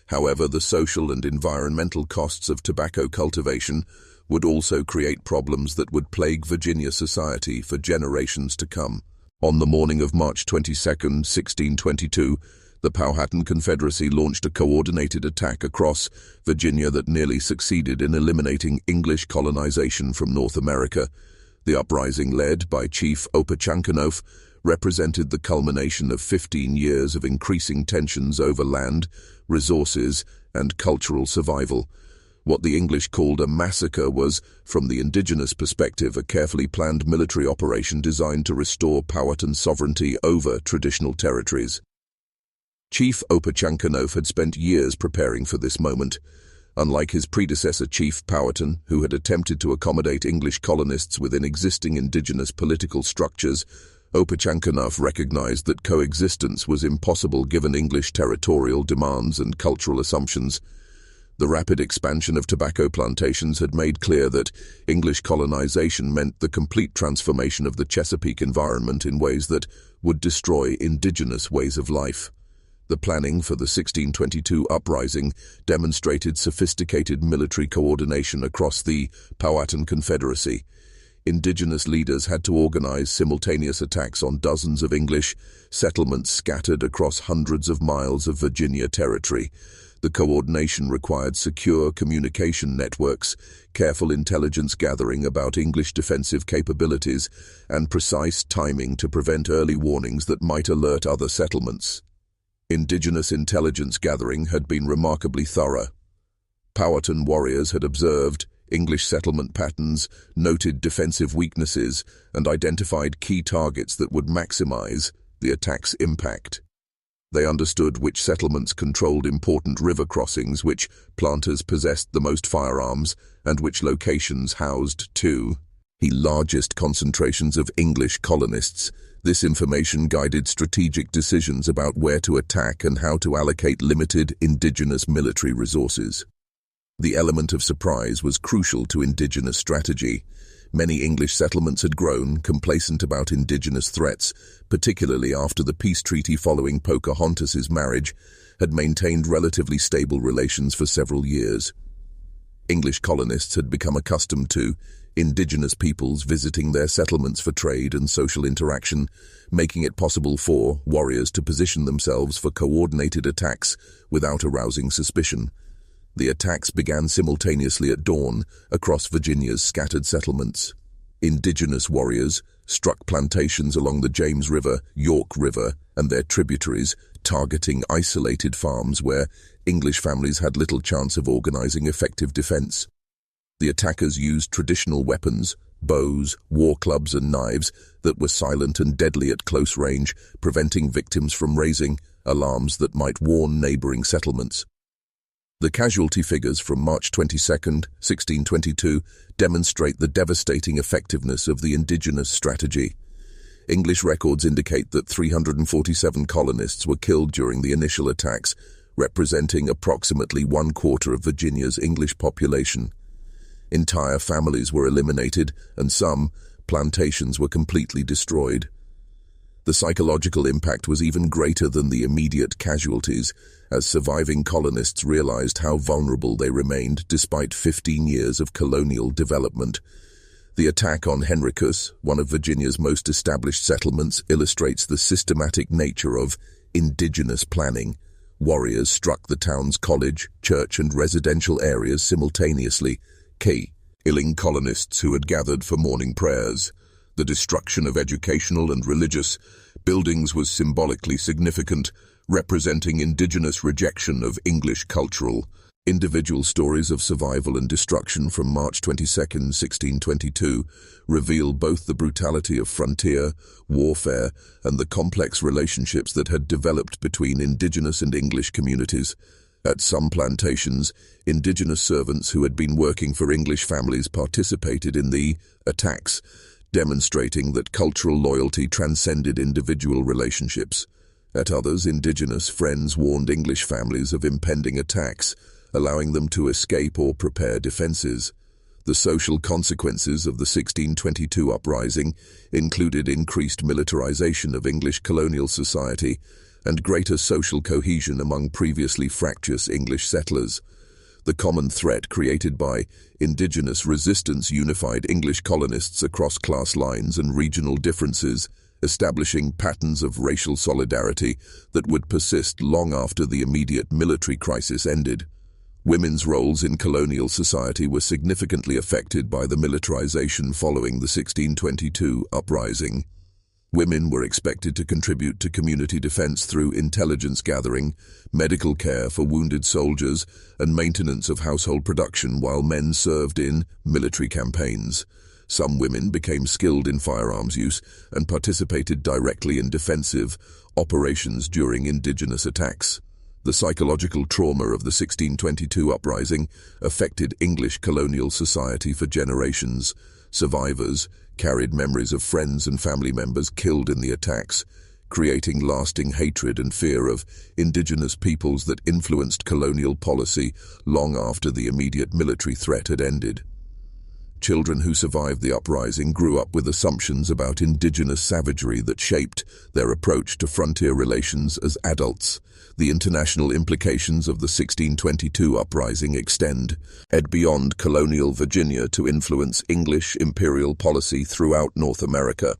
However, the social and environmental costs of tobacco cultivation would also create problems that would plague Virginia society for generations to come. On the morning of March 22, 1622, the Powhatan Confederacy launched a coordinated attack across Virginia that nearly succeeded in eliminating English colonization from North America. The uprising, led by Chief Opechancanough, represented the culmination of 15 years of increasing tensions over land, resources, and cultural survival. What the English called a massacre was, from the indigenous perspective, a carefully planned military operation designed to restore Powhatan sovereignty over traditional territories. Chief Opechancanough had spent years preparing for this moment. Unlike his predecessor Chief Powhatan, who had attempted to accommodate English colonists within existing indigenous political structures, Opechancanough recognized that coexistence was impossible given English territorial demands and cultural assumptions. The rapid expansion of tobacco plantations had made clear that English colonization meant the complete transformation of the Chesapeake environment in ways that would destroy indigenous ways of life. The planning for the 1622 uprising demonstrated sophisticated military coordination across the Powhatan Confederacy. Indigenous leaders had to organize simultaneous attacks on dozens of English settlements scattered across hundreds of miles of Virginia territory. The coordination required secure communication networks, careful intelligence gathering about English defensive capabilities, and precise timing to prevent early warnings that might alert other settlements. Indigenous intelligence gathering had been remarkably thorough. Powhatan warriors had observed English settlement patterns, noted defensive weaknesses, and identified key targets that would maximize the attack's impact. They understood which settlements controlled important river crossings, which planters possessed the most firearms, and which locations housed the largest concentrations of English colonists. This information guided strategic decisions about where to attack and how to allocate limited indigenous military resources. The element of surprise was crucial to indigenous strategy. Many English settlements had grown complacent about indigenous threats, particularly after the peace treaty following Pocahontas's marriage had maintained relatively stable relations for several years. English colonists had become accustomed to indigenous peoples visiting their settlements for trade and social interaction, making it possible for warriors to position themselves for coordinated attacks without arousing suspicion. The attacks began simultaneously at dawn across Virginia's scattered settlements. Indigenous warriors, struck plantations along the James River, York River, and their tributaries, targeting isolated farms where English families had little chance of organizing effective defense. The attackers used traditional weapons, bows, war clubs, and knives that were silent and deadly at close range, preventing victims from raising alarms that might warn neighboring settlements. The casualty figures from March 22, 1622, demonstrate the devastating effectiveness of the Indigenous strategy. English records indicate that 347 colonists were killed during the initial attacks, representing approximately 1/4 of Virginia's English population. Entire families were eliminated, and some plantations were completely destroyed. The psychological impact was even greater than the immediate casualties, as surviving colonists realized how vulnerable they remained despite 15 years of colonial development. The attack on Henricus, one of Virginia's most established settlements, illustrates the systematic nature of indigenous planning. Warriors struck the town's college, church, and residential areas simultaneously, killing colonists who had gathered for morning prayers. The destruction of educational and religious buildings was symbolically significant, representing Indigenous rejection of English cultural. Individual stories of survival and destruction from March 22, 1622, reveal both the brutality of frontier warfare and the complex relationships that had developed between Indigenous and English communities. At some plantations, Indigenous servants who had been working for English families participated in the attacks, demonstrating that cultural loyalty transcended individual relationships. At others, Indigenous friends warned English families of impending attacks, allowing them to escape or prepare defenses. The social consequences of the 1622 uprising included increased militarization of English colonial society and greater social cohesion among previously fractious English settlers. The common threat created by Indigenous resistance unified English colonists across class lines and regional differences, establishing patterns of racial solidarity that would persist long after the immediate military crisis ended. Women's roles in colonial society were significantly affected by the militarization following the 1622 uprising. Women were expected to contribute to community defense through intelligence gathering, medical care for wounded soldiers, and maintenance of household production, while men served in military campaigns. Some women became skilled in firearms use and participated directly in defensive operations during Indigenous attacks. The psychological trauma of the 1622 uprising affected English colonial society for generations. Survivors carried memories of friends and family members killed in the attacks, creating lasting hatred and fear of Indigenous peoples that influenced colonial policy long after the immediate military threat had ended. Children who survived the uprising grew up with assumptions about Indigenous savagery that shaped their approach to frontier relations as adults. The international implications of the 1622 uprising extend beyond colonial Virginia to influence English imperial policy throughout North America.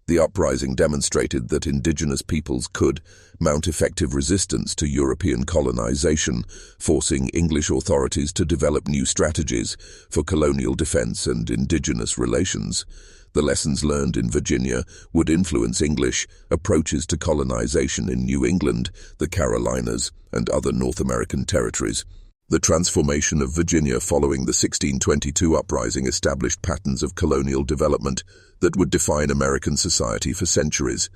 The uprising demonstrated that Indigenous peoples could mount effective resistance to European colonization, forcing English authorities to develop new strategies for colonial defense and Indigenous relations. The lessons learned in Virginia would influence English approaches to colonization in New England, the Carolinas, and other North American territories. The transformation of Virginia following the 1622 uprising established patterns of colonial development that would define American society for centuries.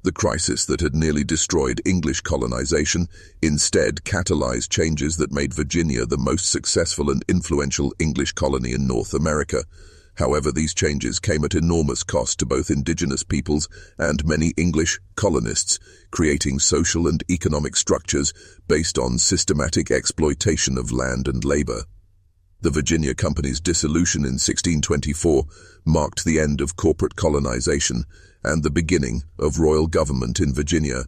The crisis that had nearly destroyed English colonization instead catalyzed changes that made Virginia the most successful and influential English colony in North America. However, these changes came at enormous cost to both Indigenous peoples and many English colonists, creating social and economic structures based on systematic exploitation of land and labor. The Virginia Company's dissolution in 1624 marked the end of corporate colonization and the beginning of royal government in Virginia.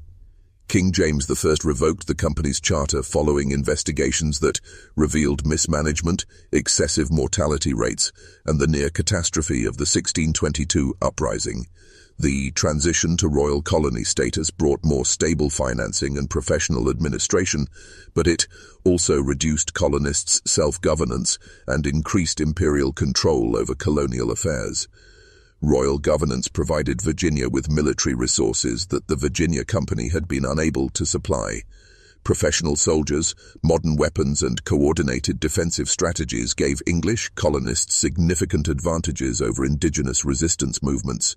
King James I revoked the company's charter following investigations that revealed mismanagement, excessive mortality rates, and the near catastrophe of the 1622 uprising. The transition to royal colony status brought more stable financing and professional administration, but it also reduced colonists' self-governance and increased imperial control over colonial affairs. Royal governance provided Virginia with military resources that the Virginia Company had been unable to supply. Professional soldiers, modern weapons, and coordinated defensive strategies gave English colonists significant advantages over indigenous resistance movements.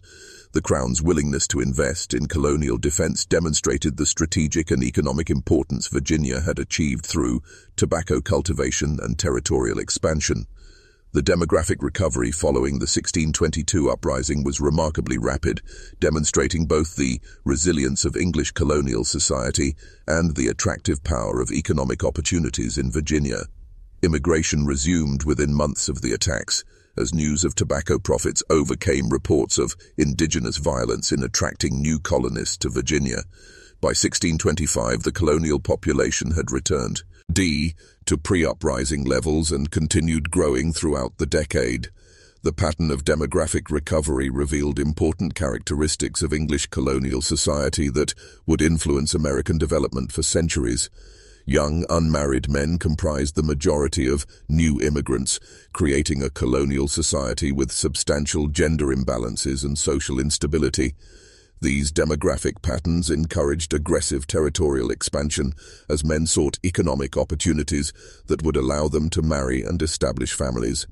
The Crown's willingness to invest in colonial defense demonstrated the strategic and economic importance Virginia had achieved through tobacco cultivation and territorial expansion. The demographic recovery following the 1622 uprising was remarkably rapid, demonstrating both the resilience of English colonial society and the attractive power of economic opportunities in Virginia. Immigration resumed within months of the attacks, as news of tobacco profits overcame reports of indigenous violence in attracting new colonists to Virginia. By 1625, the colonial population had returned to pre-uprising levels and continued growing throughout the decade. The pattern of demographic recovery revealed important characteristics of English colonial society that would influence American development for centuries. Young, unmarried men comprised the majority of new immigrants, creating a colonial society with substantial gender imbalances and social instability. These demographic patterns encouraged aggressive territorial expansion as men sought economic opportunities that would allow them to marry and establish families.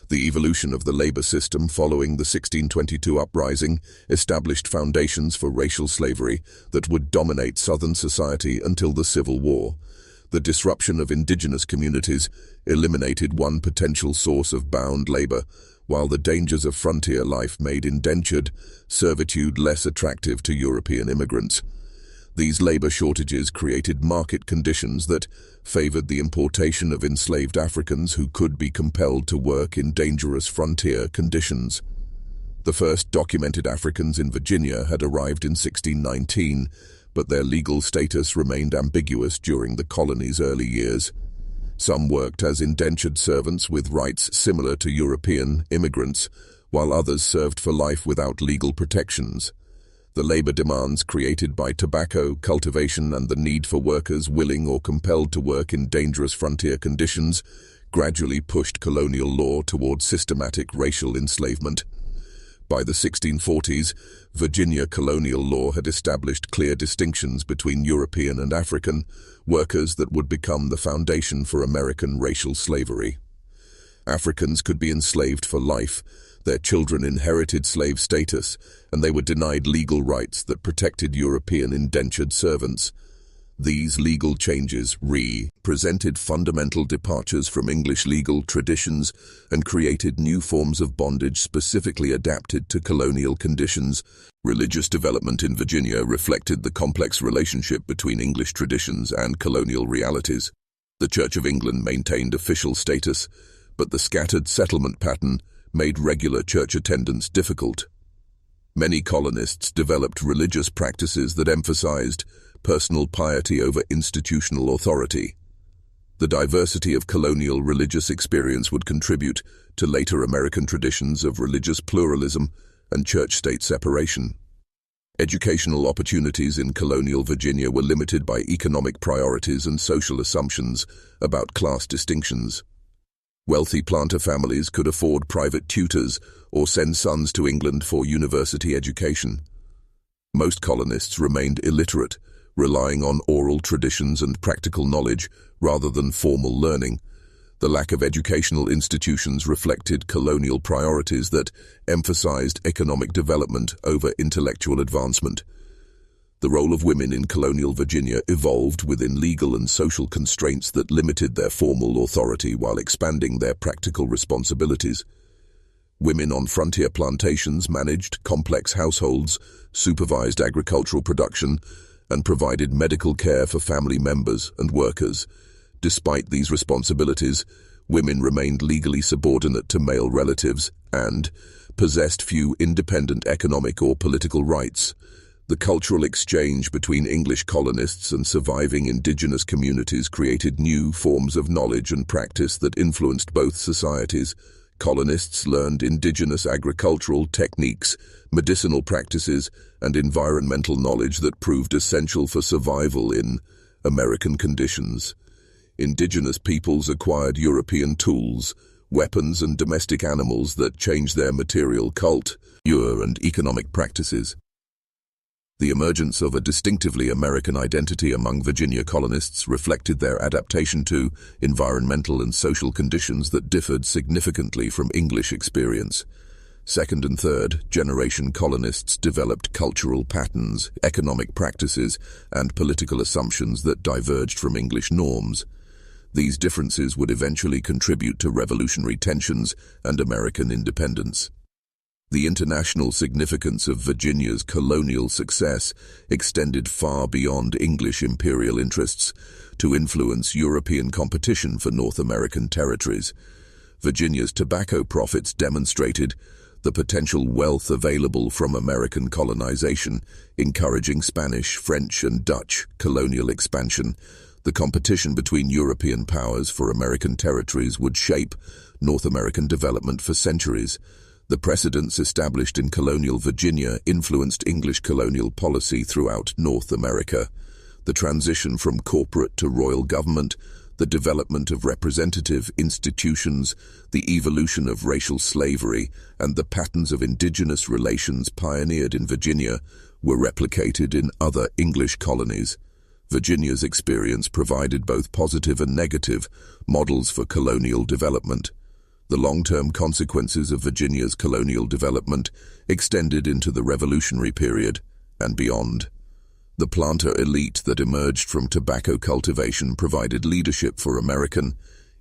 The evolution of the labor system following the 1622 uprising established foundations for racial slavery that would dominate Southern society until the Civil War. The disruption of indigenous communities eliminated one potential source of bound labor, while the dangers of frontier life made indentured servitude less attractive to European immigrants. These labor shortages created market conditions that favored the importation of enslaved Africans who could be compelled to work in dangerous frontier conditions. The first documented Africans in Virginia had arrived in 1619, but their legal status remained ambiguous during the colony's early years. Some worked as indentured servants with rights similar to European immigrants, while others served for life without legal protections. The labor demands created by tobacco cultivation and the need for workers willing or compelled to work in dangerous frontier conditions gradually pushed colonial law toward systematic racial enslavement. By the 1640s, Virginia colonial law had established clear distinctions between European and African workers that would become the foundation for American racial slavery. Africans could be enslaved for life, their children inherited slave status, and they were denied legal rights that protected European indentured servants. These legal changes presented fundamental departures from English legal traditions and created new forms of bondage specifically adapted to colonial conditions. Religious development in Virginia reflected the complex relationship between English traditions and colonial realities. The Church of England maintained official status, but the scattered settlement pattern made regular church attendance difficult. Many colonists developed religious practices that emphasized personal piety over institutional authority. The diversity of colonial religious experience would contribute to later American traditions of religious pluralism and church-state separation. Educational opportunities in colonial Virginia were limited by economic priorities and social assumptions about class distinctions. Wealthy planter families could afford private tutors or send sons to England for university education. Most colonists remained illiterate, relying on oral traditions and practical knowledge rather than formal learning. The lack of educational institutions reflected colonial priorities that emphasized economic development over intellectual advancement. The role of women in colonial Virginia evolved within legal and social constraints that limited their formal authority while expanding their practical responsibilities. Women on frontier plantations managed complex households, supervised agricultural production, and provided medical care for family members and workers. Despite these responsibilities, women remained legally subordinate to male relatives and possessed few independent economic or political rights. The cultural exchange between English colonists and surviving indigenous communities created new forms of knowledge and practice that influenced both societies. Colonists learned indigenous agricultural techniques, medicinal practices, and environmental knowledge that proved essential for survival in American conditions. Indigenous peoples acquired European tools, weapons and domestic animals that changed their material culture and economic practices. The emergence of a distinctively American identity among Virginia colonists reflected their adaptation to environmental and social conditions that differed significantly from English experience. Second and third generation colonists developed cultural patterns, economic practices, and political assumptions that diverged from English norms. These differences would eventually contribute to revolutionary tensions and American independence. The international significance of Virginia's colonial success extended far beyond English imperial interests to influence European competition for North American territories. Virginia's tobacco profits demonstrated the potential wealth available from American colonization, encouraging Spanish, French, and Dutch colonial expansion. The competition between European powers for American territories would shape North American development for centuries. The precedents established in colonial Virginia influenced English colonial policy throughout North America. The transition from corporate to royal government, the development of representative institutions, the evolution of racial slavery, and the patterns of indigenous relations pioneered in Virginia were replicated in other English colonies. Virginia's experience provided both positive and negative models for colonial development. The long-term consequences of Virginia's colonial development extended into the Revolutionary period and beyond. The planter elite that emerged from tobacco cultivation provided leadership for American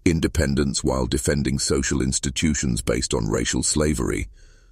independence while defending social institutions based on racial slavery.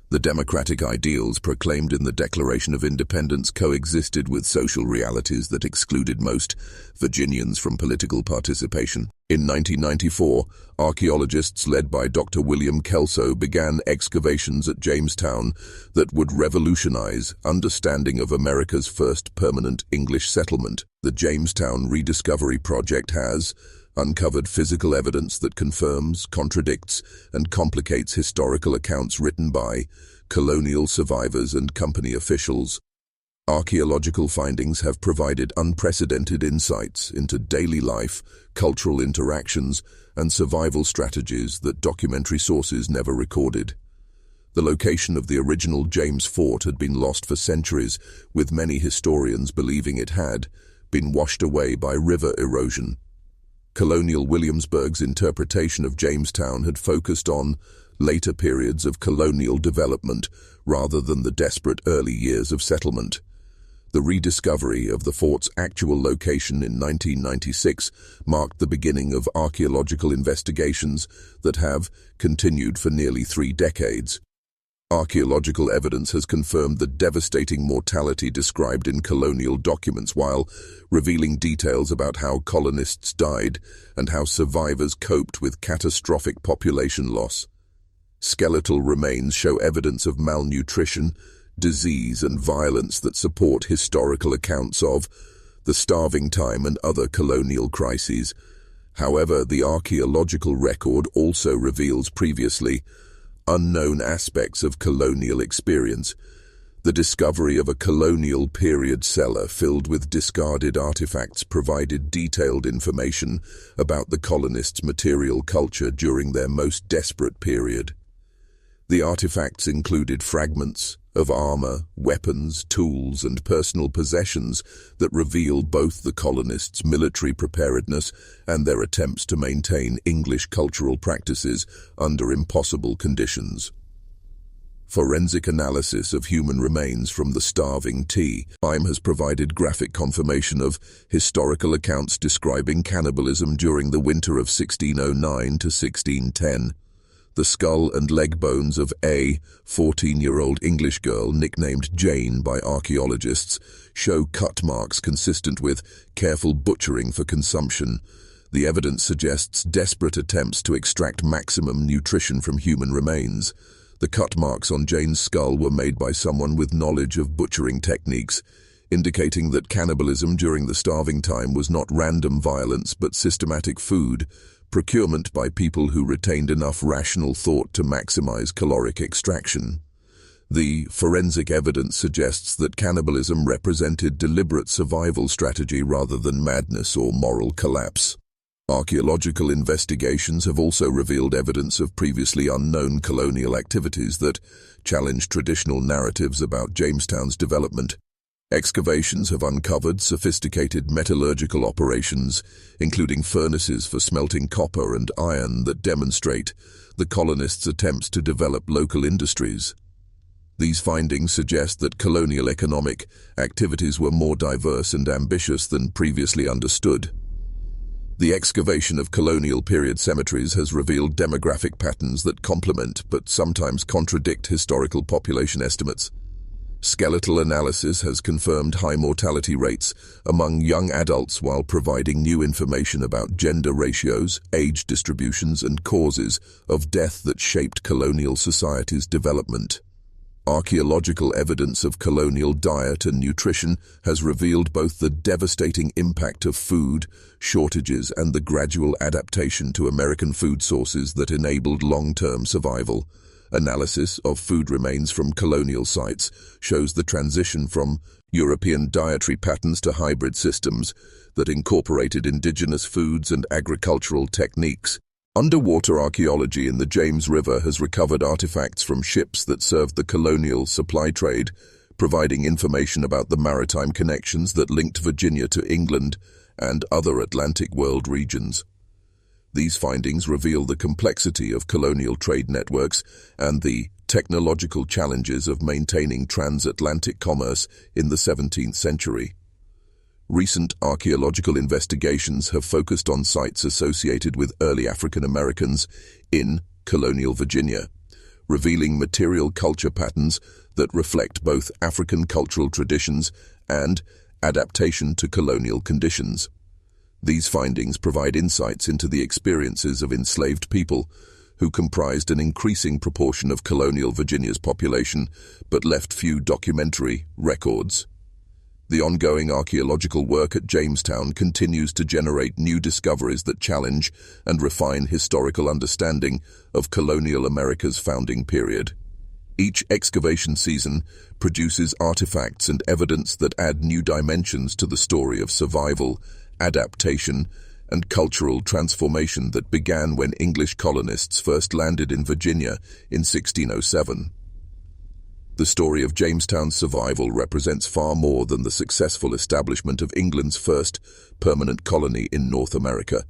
The democratic ideals proclaimed in the Declaration of Independence coexisted with social realities that excluded most Virginians from political participation. In 1994, archaeologists led by Dr. William Kelso began excavations at Jamestown that would revolutionize understanding of America's first permanent English settlement. The Jamestown Rediscovery Project has uncovered physical evidence that confirms, contradicts, and complicates historical accounts written by colonial survivors and company officials. Archaeological findings have provided unprecedented insights into daily life, cultural interactions, and survival strategies that documentary sources never recorded. The location of the original James Fort had been lost for centuries, with many historians believing it had been washed away by river erosion. Colonial Williamsburg's interpretation of Jamestown had focused on later periods of colonial development rather than the desperate early years of settlement. The rediscovery of the fort's actual location in 1996 marked the beginning of archaeological investigations that have continued for nearly 3 decades. Archaeological evidence has confirmed the devastating mortality described in colonial documents while revealing details about how colonists died and how survivors coped with catastrophic population loss. Skeletal remains show evidence of malnutrition, disease, and violence that support historical accounts of the starving time and other colonial crises. However, the archaeological record also reveals previously unknown aspects of colonial experience. The discovery of a colonial period cellar filled with discarded artifacts provided detailed information about the colonists' material culture during their most desperate period. The artifacts included fragments of armor, weapons, tools, and personal possessions that revealed both the colonists' military preparedness and their attempts to maintain English cultural practices under impossible conditions. Forensic analysis of human remains from the starving time has provided graphic confirmation of historical accounts describing cannibalism during the winter of 1609 to 1610. The skull and leg bones of a 14-year-old English girl nicknamed Jane by archaeologists show cut marks consistent with careful butchering for consumption. The evidence suggests desperate attempts to extract maximum nutrition from human remains. The cut marks on Jane's skull were made by someone with knowledge of butchering techniques, indicating that cannibalism during the starving time was not random violence but systematic food procurement by people who retained enough rational thought to maximize caloric extraction. The forensic evidence suggests that cannibalism represented deliberate survival strategy rather than madness or moral collapse. Archaeological investigations have also revealed evidence of previously unknown colonial activities that challenge traditional narratives about Jamestown's development. Excavations have uncovered sophisticated metallurgical operations, including furnaces for smelting copper and iron, that demonstrate the colonists' attempts to develop local industries. These findings suggest that colonial economic activities were more diverse and ambitious than previously understood. The excavation of colonial period cemeteries has revealed demographic patterns that complement but sometimes contradict historical population estimates. Skeletal analysis has confirmed high mortality rates among young adults while providing new information about gender ratios, age distributions, and causes of death that shaped colonial societies' development. Archaeological evidence of colonial diet and nutrition has revealed both the devastating impact of food shortages and the gradual adaptation to American food sources that enabled long-term survival. Analysis of food remains from colonial sites shows the transition from European dietary patterns to hybrid systems that incorporated indigenous foods and agricultural techniques. Underwater archaeology in the James River has recovered artifacts from ships that served the colonial supply trade, providing information about the maritime connections that linked Virginia to England and other Atlantic world regions. These findings reveal the complexity of colonial trade networks and the technological challenges of maintaining transatlantic commerce in the 17th century. Recent archaeological investigations have focused on sites associated with early African Americans in colonial Virginia, revealing material culture patterns that reflect both African cultural traditions and adaptation to colonial conditions. These findings provide insights into the experiences of enslaved people who comprised an increasing proportion of colonial Virginia's population but left few documentary records. The ongoing archaeological work at Jamestown continues to generate new discoveries that challenge and refine historical understanding of colonial America's founding period. Each excavation season produces artifacts and evidence that add new dimensions to the story of survival, adaptation, and cultural transformation that began when English colonists first landed in Virginia in 1607. The story of Jamestown's survival represents far more than the successful establishment of England's first permanent colony in North America.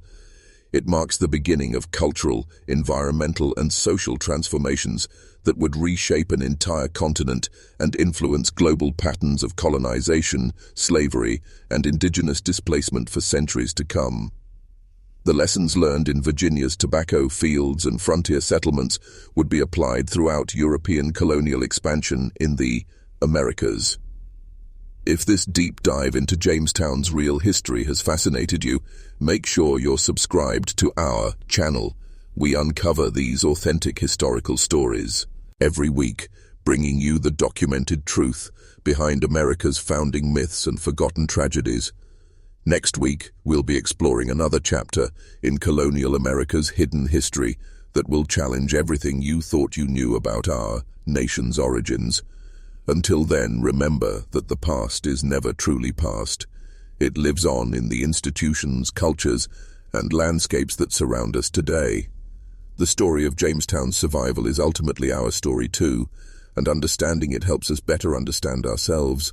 It marks the beginning of cultural, environmental, and social transformations that would reshape an entire continent and influence global patterns of colonization, slavery, and indigenous displacement for centuries to come. The lessons learned in Virginia's tobacco fields and frontier settlements would be applied throughout European colonial expansion in the Americas. If this deep dive into Jamestown's real history has fascinated you, make sure you're subscribed to our channel. We uncover these authentic historical stories every week, bringing you the documented truth behind America's founding myths and forgotten tragedies. Next week, we'll be exploring another chapter in colonial America's hidden history that will challenge everything you thought you knew about our nation's origins. Until then, remember that the past is never truly past. It lives on in the institutions, cultures, and landscapes that surround us today. The story of Jamestown's survival is ultimately our story too, and understanding it helps us better understand ourselves.